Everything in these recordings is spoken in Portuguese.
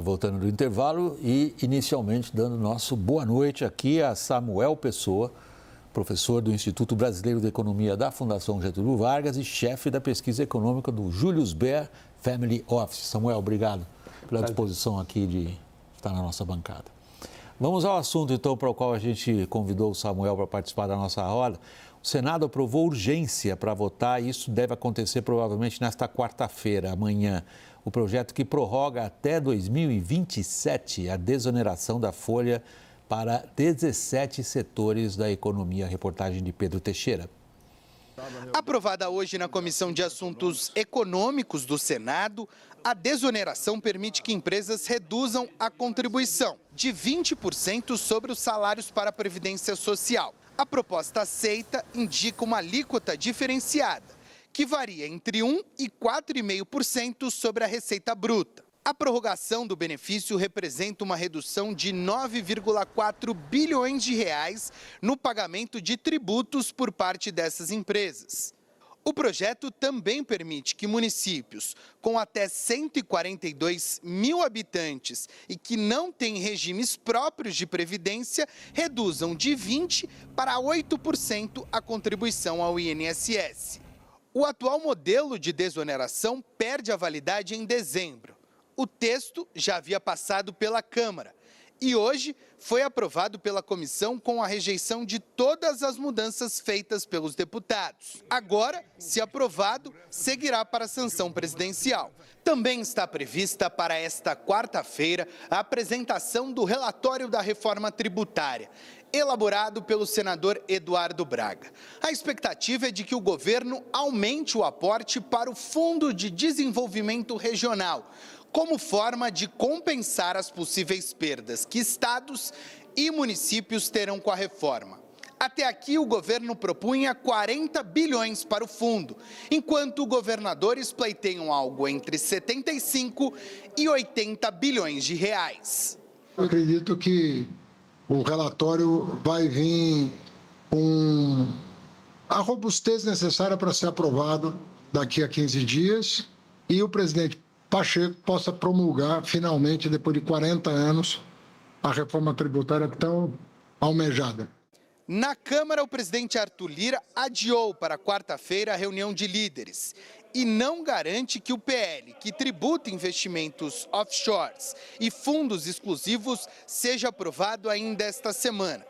Voltando do intervalo e inicialmente dando nosso boa noite aqui a Samuel Pessoa, professor do Instituto Brasileiro de Economia da Fundação Getúlio Vargas e chefe da pesquisa econômica do Julius Baer Family Office. Samuel, obrigado pela disposição aqui de estar na nossa bancada. Vamos ao assunto, então, para o qual a gente convidou o Samuel para participar da nossa roda. O Senado aprovou urgência para votar e isso deve acontecer provavelmente nesta quarta-feira, amanhã. O projeto que prorroga até 2027 a desoneração da folha para 17 setores da economia. Reportagem de Pedro Teixeira. Aprovada hoje na Comissão de Assuntos Econômicos do Senado, a desoneração permite que empresas reduzam a contribuição de 20% sobre os salários para a Previdência Social. A proposta aceita indica uma alíquota diferenciada, que varia entre 1% e 4,5% sobre a receita bruta. A prorrogação do benefício representa uma redução de 9,4 bilhões de reais no pagamento de tributos por parte dessas empresas. O projeto também permite que municípios com até 142 mil habitantes e que não têm regimes próprios de previdência reduzam de 20% para 8% a contribuição ao INSS. O atual modelo de desoneração perde a validade em dezembro. O texto já havia passado pela Câmara e hoje foi aprovado pela comissão com a rejeição de todas as mudanças feitas pelos deputados. Agora, se aprovado, seguirá para a sanção presidencial. Também está prevista para esta quarta-feira a apresentação do relatório da reforma tributária, elaborado pelo senador Eduardo Braga. A expectativa é de que o governo aumente o aporte para o Fundo de Desenvolvimento Regional, como forma de compensar as possíveis perdas que estados e municípios terão com a reforma. Até aqui, o governo propunha 40 bilhões para o fundo, enquanto governadores pleiteiam algo entre 75 e 80 bilhões de reais. Eu acredito que o relatório vai vir com a robustez necessária para ser aprovado daqui a 15 dias e o presidente Pacheco possa promulgar, finalmente, depois de 40 anos, a reforma tributária tão almejada. Na Câmara, o presidente Arthur Lira adiou para quarta-feira a reunião de líderes e não garante que o PL, que tributa investimentos offshores e fundos exclusivos, seja aprovado ainda esta semana.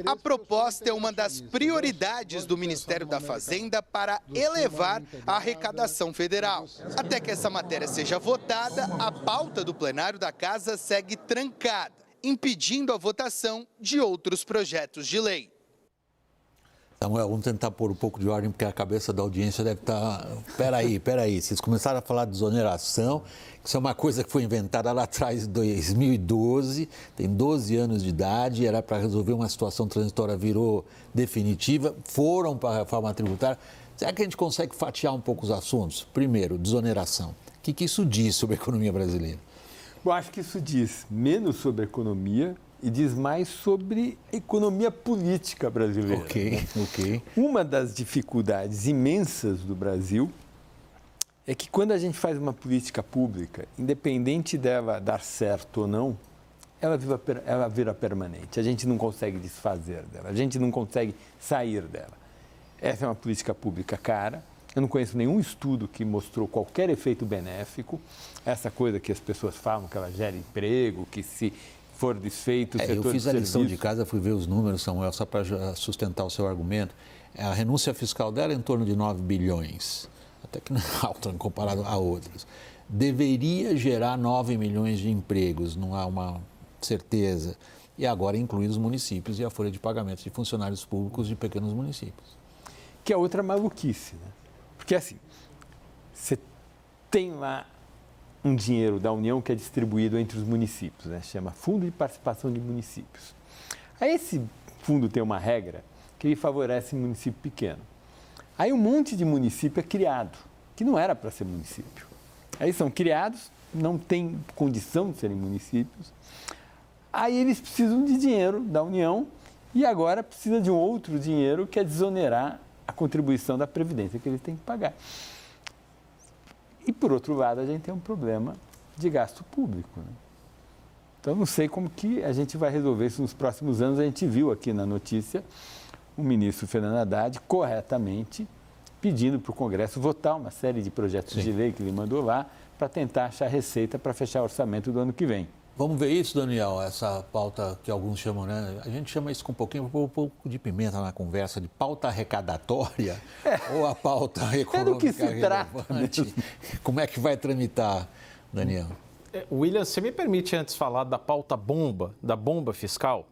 A proposta é uma das prioridades do Ministério da Fazenda para elevar a arrecadação federal. Até que essa matéria seja votada, a pauta do plenário da Casa segue trancada, impedindo a votação de outros projetos de lei. Samuel, vamos tentar pôr um pouco de ordem, porque a cabeça da audiência deve estar... Peraí, vocês começaram a falar de desoneração, isso é uma coisa que foi inventada lá atrás, em 2012, tem 12 anos de idade, era para resolver uma situação transitória, virou definitiva, foram para a reforma tributária. Será que a gente consegue fatiar um pouco os assuntos? Primeiro, desoneração. O que isso diz sobre a economia brasileira? Eu acho que isso diz menos sobre a economia e diz mais sobre a economia política brasileira. Ok. Uma das dificuldades imensas do Brasil é que quando a gente faz uma política pública, independente dela dar certo ou não, ela vira permanente. A gente não consegue desfazer dela, a gente não consegue sair dela. Essa é uma política pública cara. Eu não conheço nenhum estudo que mostrou qualquer efeito benéfico. Essa coisa que as pessoas falam, que ela gera emprego, que se for desfeito o setor de serviços... Eu fiz a lição de casa, fui ver os números, Samuel, só para sustentar o seu argumento. A renúncia fiscal dela é em torno de 9 bilhões, até que não é alta comparado a outras. Deveria gerar 9 milhões de empregos, não há uma certeza. E agora inclui os municípios e a folha de pagamentos de funcionários públicos de pequenos municípios. Que é outra maluquice, né? Porque assim, você tem lá um dinheiro da União que é distribuído entre os municípios, né? Chama Fundo de Participação de Municípios. Aí esse fundo tem uma regra que ele favorece município pequeno. Aí um monte de município é criado, que não era para ser município. Aí são criados, não têm condição de serem municípios. Aí eles precisam de dinheiro da União e agora precisa de um outro dinheiro que é desonerar a contribuição da Previdência que eles têm que pagar. E, por outro lado, a gente tem um problema de gasto público, né? Então, não sei como que a gente vai resolver isso nos próximos anos. A gente viu aqui na notícia o ministro Fernando Haddad corretamente pedindo para o Congresso votar uma série de projetos de lei que ele mandou lá para tentar achar receita para fechar o orçamento do ano que vem. Vamos ver isso, Daniel, essa pauta que alguns chamam, né? A gente chama isso com um pouco de pimenta na conversa, de pauta arrecadatória ou a pauta econômica do que se relevante. Trata. Como é que vai tramitar, Daniel? William, você me permite antes falar da pauta bomba, da bomba fiscal?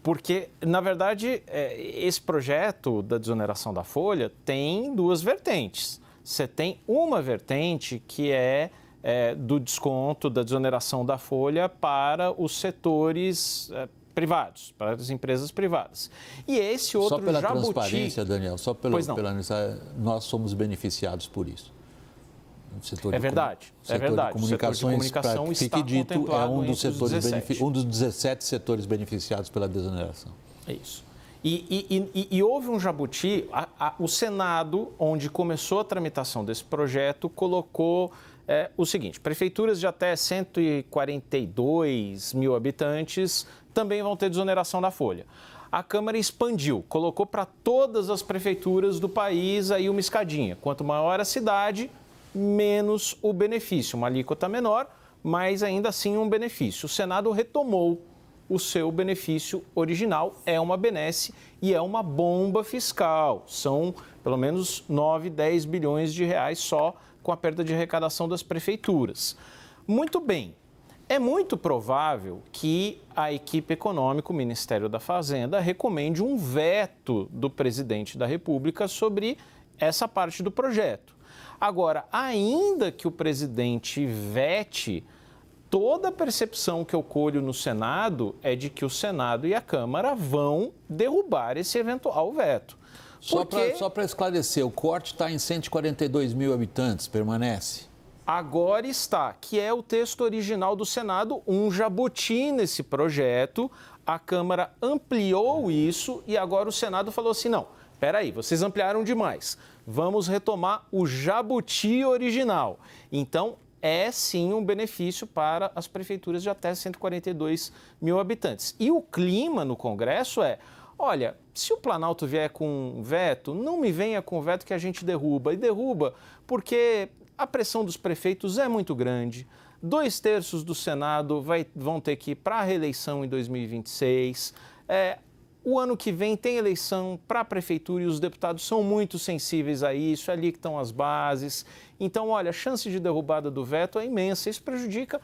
Porque, na verdade, esse projeto da desoneração da folha tem duas vertentes. Você tem uma vertente que é do desconto, da desoneração da folha para os setores privados, para as empresas privadas. E esse outro só pela jabuti... transparência, Daniel, só pela nós somos beneficiados por isso. É verdade. O setor de comunicação está dito, é um dos 17 setores beneficiados pela desoneração. É isso. E houve um jabuti, o Senado, onde começou a tramitação desse projeto, colocou o seguinte: prefeituras de até 142 mil habitantes também vão ter desoneração da folha. A Câmara expandiu, colocou para todas as prefeituras do país aí uma escadinha. Quanto maior a cidade, menos o benefício, uma alíquota menor, mas ainda assim um benefício. O Senado retomou o seu benefício original, é uma benesse e é uma bomba fiscal. São pelo menos 9, 10 bilhões de reais só com a perda de arrecadação das prefeituras. Muito bem, é muito provável que a equipe econômica, o Ministério da Fazenda, recomende um veto do presidente da República sobre essa parte do projeto. Agora, ainda que o presidente vete, toda a percepção que eu colho no Senado é de que o Senado e a Câmara vão derrubar esse eventual veto. Só para esclarecer, o corte está em 142 mil habitantes, permanece? Agora está, que é o texto original do Senado, um jabuti nesse projeto. A Câmara ampliou isso e agora o Senado falou assim, não, espera aí, vocês ampliaram demais. Vamos retomar o jabuti original. Então, é sim um benefício para as prefeituras de até 142 mil habitantes. E o clima no Congresso olha, se o Planalto vier com veto, não me venha com veto que a gente derruba. E derruba porque a pressão dos prefeitos é muito grande. 2/3 do Senado vão ter que ir para a reeleição em 2026. O ano que vem tem eleição para a prefeitura e os deputados são muito sensíveis a isso, é ali que estão as bases. Então, olha, a chance de derrubada do veto é imensa. Isso prejudica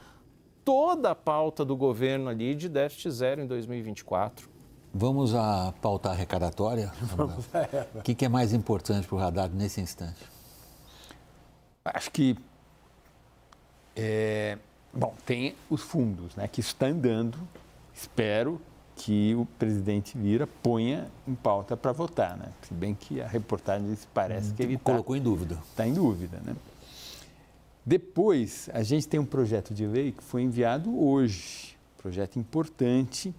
toda a pauta do governo ali de déficit zero em 2024. Vamos à pauta arrecadatória? Vamos a ela. O que é mais importante para o Haddad nesse instante? Acho que, tem os fundos, né, que estão andando, espero que o presidente Lira ponha em pauta para votar, né? Se bem que a reportagem parece que ele colocou em dúvida. Está em dúvida, né? Depois, a gente tem um projeto de lei que foi enviado hoje, projeto importante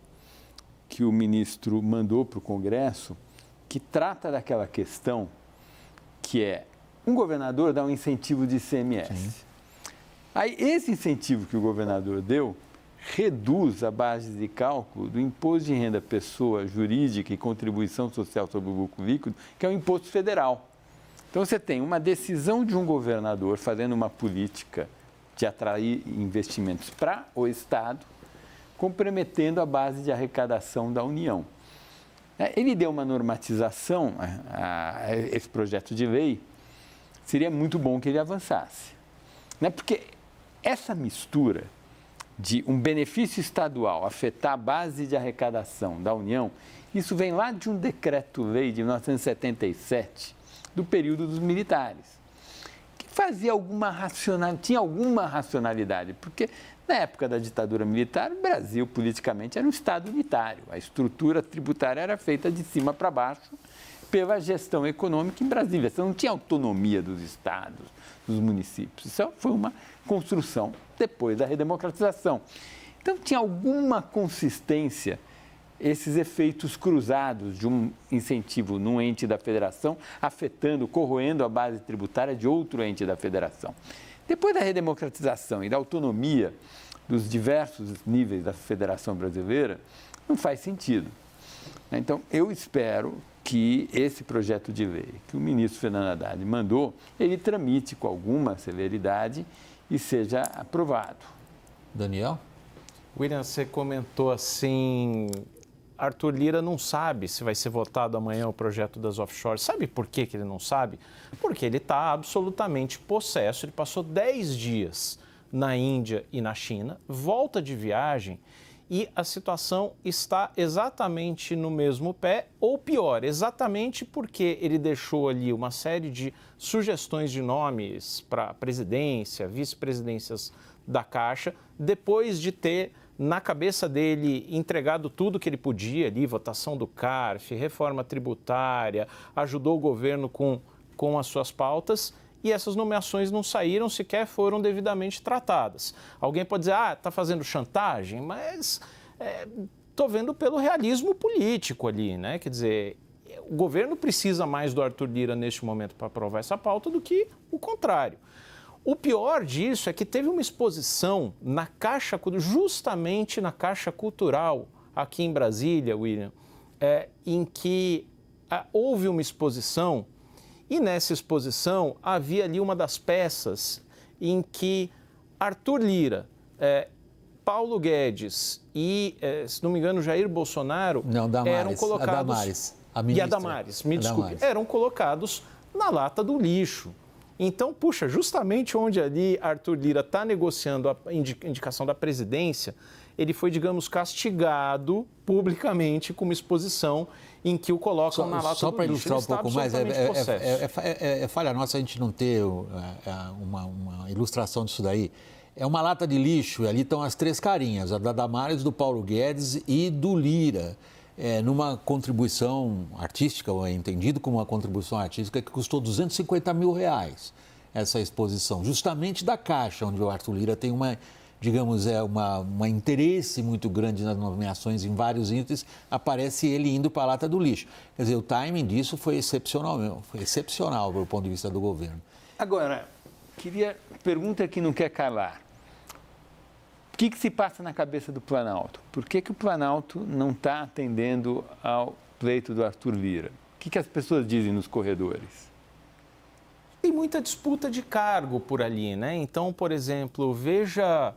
que o ministro mandou para o Congresso, que trata daquela questão que é um governador dá um incentivo de ICMS. Sim. Aí, esse incentivo que o governador deu reduz a base de cálculo do imposto de renda pessoa jurídica e contribuição social sobre o lucro líquido, que é o imposto federal. Então, você tem uma decisão de um governador fazendo uma política de atrair investimentos para o Estado, comprometendo a base de arrecadação da União. Ele deu uma normatização a esse projeto de lei, seria muito bom que ele avançasse. Porque essa mistura de um benefício estadual afetar a base de arrecadação da União, isso vem lá de um decreto-lei de 1977, do período dos militares, que fazia tinha alguma racionalidade, porque na época da ditadura militar, o Brasil politicamente era um Estado unitário, a estrutura tributária era feita de cima para baixo pela gestão econômica em Brasília, você não tinha autonomia dos estados, dos municípios, isso foi uma construção depois da redemocratização. Então, tinha alguma consistência esses efeitos cruzados de um incentivo num ente da federação, afetando, corroendo a base tributária de outro ente da federação. Depois da redemocratização e da autonomia dos diversos níveis da Federação Brasileira, não faz sentido. Então, eu espero que esse projeto de lei que o ministro Fernando Haddad mandou, ele tramite com alguma celeridade e seja aprovado. Daniel? William, você comentou assim, Arthur Lira não sabe se vai ser votado amanhã o projeto das offshores. Sabe por que ele não sabe? Porque ele está absolutamente possesso. Ele passou 10 dias na Índia e na China, volta de viagem e a situação está exatamente no mesmo pé, ou pior, exatamente porque ele deixou ali uma série de sugestões de nomes para presidência, vice-presidências da Caixa, depois de ter na cabeça dele entregado tudo que ele podia ali, votação do CARF, reforma tributária, ajudou o governo com as suas pautas, e essas nomeações não saíram, sequer foram devidamente tratadas. Alguém pode dizer, está fazendo chantagem, mas estou vendo pelo realismo político ali, né? Quer dizer, o governo precisa mais do Arthur Lira neste momento para aprovar essa pauta do que o contrário. O pior disso é que teve uma exposição na Caixa, justamente na Caixa Cultural, aqui em Brasília, William, em que houve uma exposição e nessa exposição havia ali uma das peças em que Arthur Lira, Paulo Guedes e, se não me engano, Jair Bolsonaro eram colocados... A Damares, me desculpe, eram colocados na lata do lixo. Então, puxa, justamente onde ali Arthur Lira está negociando a indicação da presidência, ele foi, digamos, castigado publicamente com uma exposição em que o colocam na lata do lixo. Só para ilustrar um pouco mais, é falha nossa a gente não ter uma ilustração disso daí. É uma lata de lixo e ali estão as três carinhas, a da Damares, do Paulo Guedes e do Lira. Numa contribuição artística, ou entendido como uma contribuição artística, que custou R$250 mil, essa exposição, justamente da Caixa, onde o Arthur Lira tem um interesse muito grande nas nomeações em vários índices, aparece ele indo para a lata do lixo. Quer dizer, o timing disso foi excepcional do ponto de vista do governo. Agora, pergunta que não quer calar. O que se passa na cabeça do Planalto? Por que o Planalto não está atendendo ao pleito do Arthur Lira? O que as pessoas dizem nos corredores? Tem muita disputa de cargo por ali, né? Então, por exemplo, veja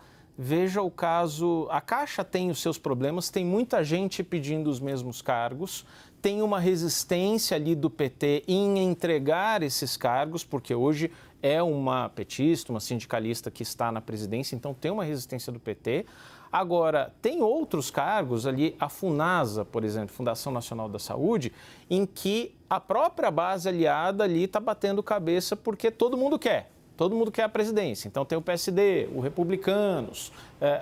o caso... A Caixa tem os seus problemas, tem muita gente pedindo os mesmos cargos, tem uma resistência ali do PT em entregar esses cargos, porque hoje é uma petista, uma sindicalista que está na presidência, então tem uma resistência do PT. Agora, tem outros cargos ali, a FUNASA, por exemplo, Fundação Nacional da Saúde, em que a própria base aliada ali está batendo cabeça porque todo mundo quer a presidência. Então tem o PSD, o Republicanos,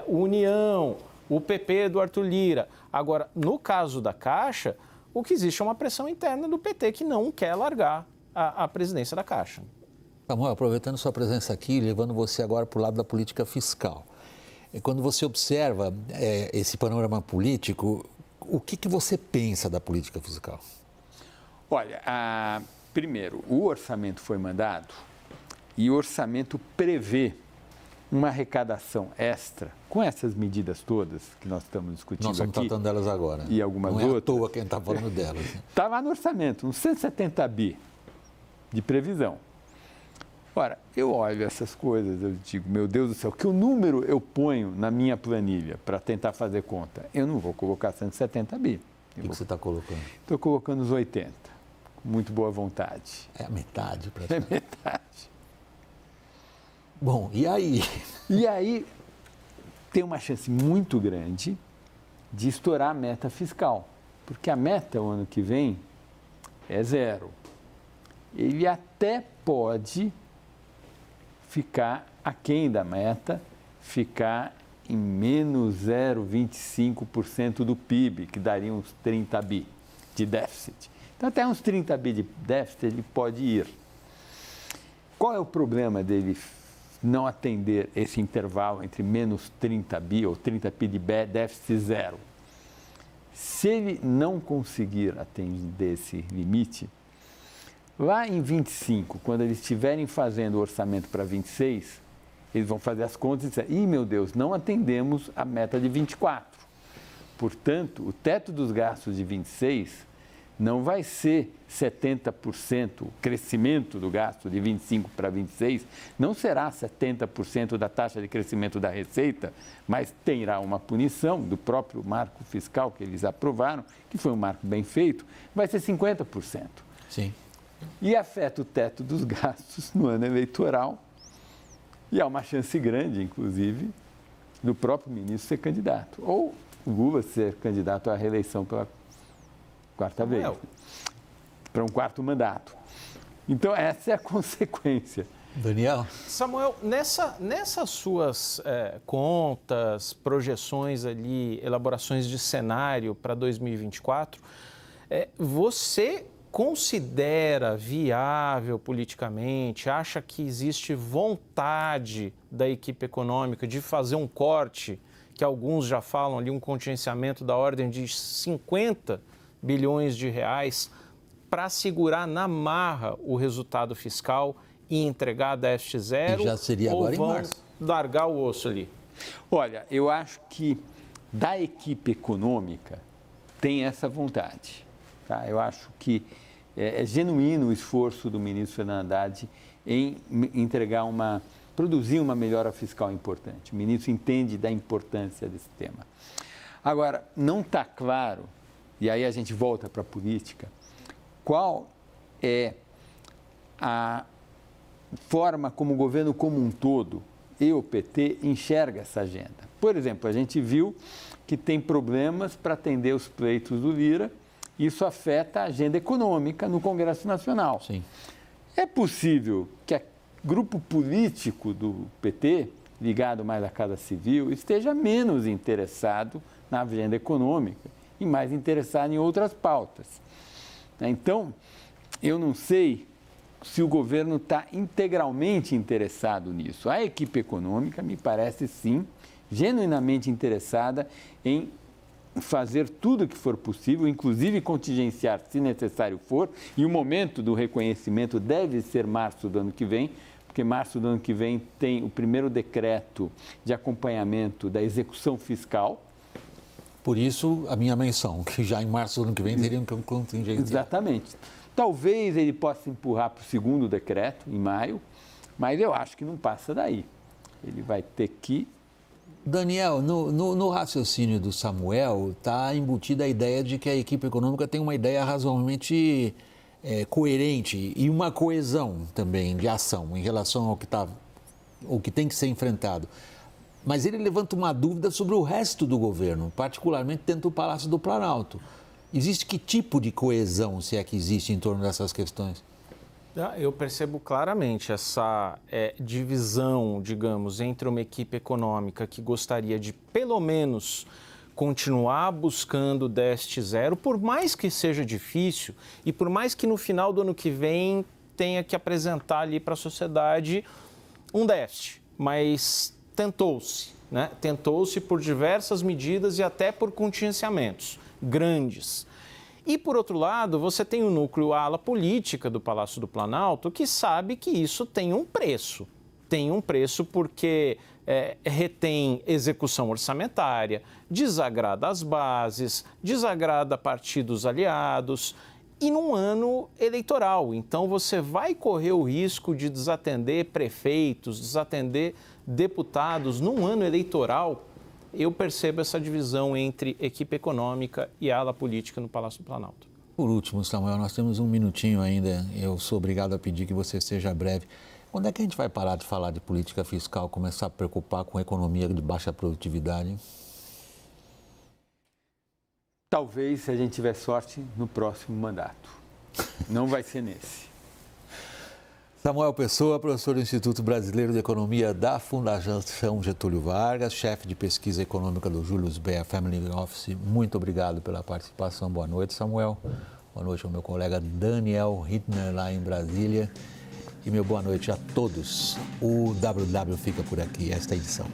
o União, o PP do Arthur Lira. Agora, no caso da Caixa, o que existe é uma pressão interna do PT que não quer largar a presidência da Caixa. Samuel, aproveitando sua presença aqui, levando você agora para o lado da política fiscal. Quando você observa esse panorama político, o que você pensa da política fiscal? Olha, primeiro, o orçamento foi mandado e o orçamento prevê uma arrecadação extra, com essas medidas todas que nós estamos discutindo aqui. Nós estamos tratando delas agora. E algumas outras. Não é à toa quem está falando delas. Está lá no orçamento, uns 170 bi de previsão. Ora, eu olho essas coisas, eu digo, meu Deus do céu, que número eu ponho na minha planilha para tentar fazer conta? Eu não vou colocar 170 bi. O que você está colocando? Estou colocando os 80, com muito boa vontade. É a metade, praticamente. É metade. Bom, e aí? E aí tem uma chance muito grande de estourar a meta fiscal, porque a meta o ano que vem é 0. Ele até pode ficar aquém da meta, ficar em menos 0,25% do PIB, que daria uns 30 bi de déficit. Então, até uns 30 bi de déficit ele pode ir. Qual é o problema dele não atender esse intervalo entre menos 30 bi ou 30 bi de déficit 0? Se ele não conseguir atender esse limite, lá em 25, quando eles estiverem fazendo o orçamento para 26, eles vão fazer as contas e dizer, meu Deus, não atendemos a meta de 24. Portanto, o teto dos gastos de 26 não vai ser 70%, o crescimento do gasto de 25 para 26, não será 70% da taxa de crescimento da receita, mas terá uma punição do próprio marco fiscal que eles aprovaram, que foi um marco bem feito, vai ser 50%. Sim. E afeta o teto dos gastos no ano eleitoral, e há uma chance grande, inclusive, do próprio ministro ser candidato, ou o Lula ser candidato à reeleição pela quarta vez, para um quarto mandato. Então, essa é a consequência. Daniel? Samuel, nessas suas contas, projeções ali, elaborações de cenário para 2024, você considera viável politicamente, acha que existe vontade da equipe econômica de fazer um corte, que alguns já falam ali, um contingenciamento da ordem de 50 bilhões de reais, para segurar na marra o resultado fiscal e entregar déficit zero? E já seria ou agora em vão março. largar o osso ali? Olha, eu acho que da equipe econômica tem essa vontade. Tá? Eu acho que é genuíno o esforço do ministro Fernando Haddad em produzir uma melhora fiscal importante. O ministro entende da importância desse tema. Agora, não está claro, e aí a gente volta para a política, qual é a forma como o governo como um todo e o PT enxerga essa agenda. Por exemplo, a gente viu que tem problemas para atender os pleitos do Lira. Isso afeta a agenda econômica no Congresso Nacional. Sim. É possível que o grupo político do PT, ligado mais à Casa Civil, esteja menos interessado na agenda econômica e mais interessado em outras pautas. Então, eu não sei se o governo está integralmente interessado nisso. A equipe econômica, me parece sim, genuinamente interessada em fazer tudo o que for possível, inclusive contingenciar se necessário for, e o momento do reconhecimento deve ser março do ano que vem, porque março do ano que vem tem o primeiro decreto de acompanhamento da execução fiscal. Por isso, a minha menção, que já em março do ano que vem teria um contingente. Exatamente. Talvez ele possa empurrar para o segundo decreto, em maio, mas eu acho que não passa daí. Ele vai ter que... Daniel, no raciocínio do Samuel, está embutida a ideia de que a equipe econômica tem uma ideia razoavelmente coerente e uma coesão também de ação em relação ao que tem que ser enfrentado. Mas ele levanta uma dúvida sobre o resto do governo, particularmente dentro do Palácio do Planalto. Existe que tipo de coesão, se é que existe, em torno dessas questões? Eu percebo claramente essa divisão, digamos, entre uma equipe econômica que gostaria de, pelo menos, continuar buscando déficit zero, por mais que seja difícil e por mais que no final do ano que vem tenha que apresentar ali para a sociedade um déficit. Mas tentou-se, né? Tentou-se por diversas medidas e até por contingenciamentos grandes. E, por outro lado, você tem o núcleo, a ala política do Palácio do Planalto, que sabe que isso tem um preço. Tem um preço porque retém execução orçamentária, desagrada as bases, desagrada partidos aliados e num ano eleitoral. Então, você vai correr o risco de desatender prefeitos, desatender deputados num ano eleitoral. Eu percebo essa divisão entre equipe econômica e ala política no Palácio do Planalto. Por último, Samuel, nós temos um minutinho ainda. Eu sou obrigado a pedir que você seja breve. Quando é que a gente vai parar de falar de política fiscal, começar a preocupar com a economia de baixa produtividade? Talvez, se a gente tiver sorte, no próximo mandato. Não vai ser nesse. Samuel Pessoa, professor do Instituto Brasileiro de Economia da Fundação Getúlio Vargas, chefe de pesquisa econômica do Julius Baer Family Office. Muito obrigado pela participação. Boa noite, Samuel. Boa noite ao meu colega Daniel Hittner, lá em Brasília. E meu boa noite a todos. O WW fica por aqui, esta edição.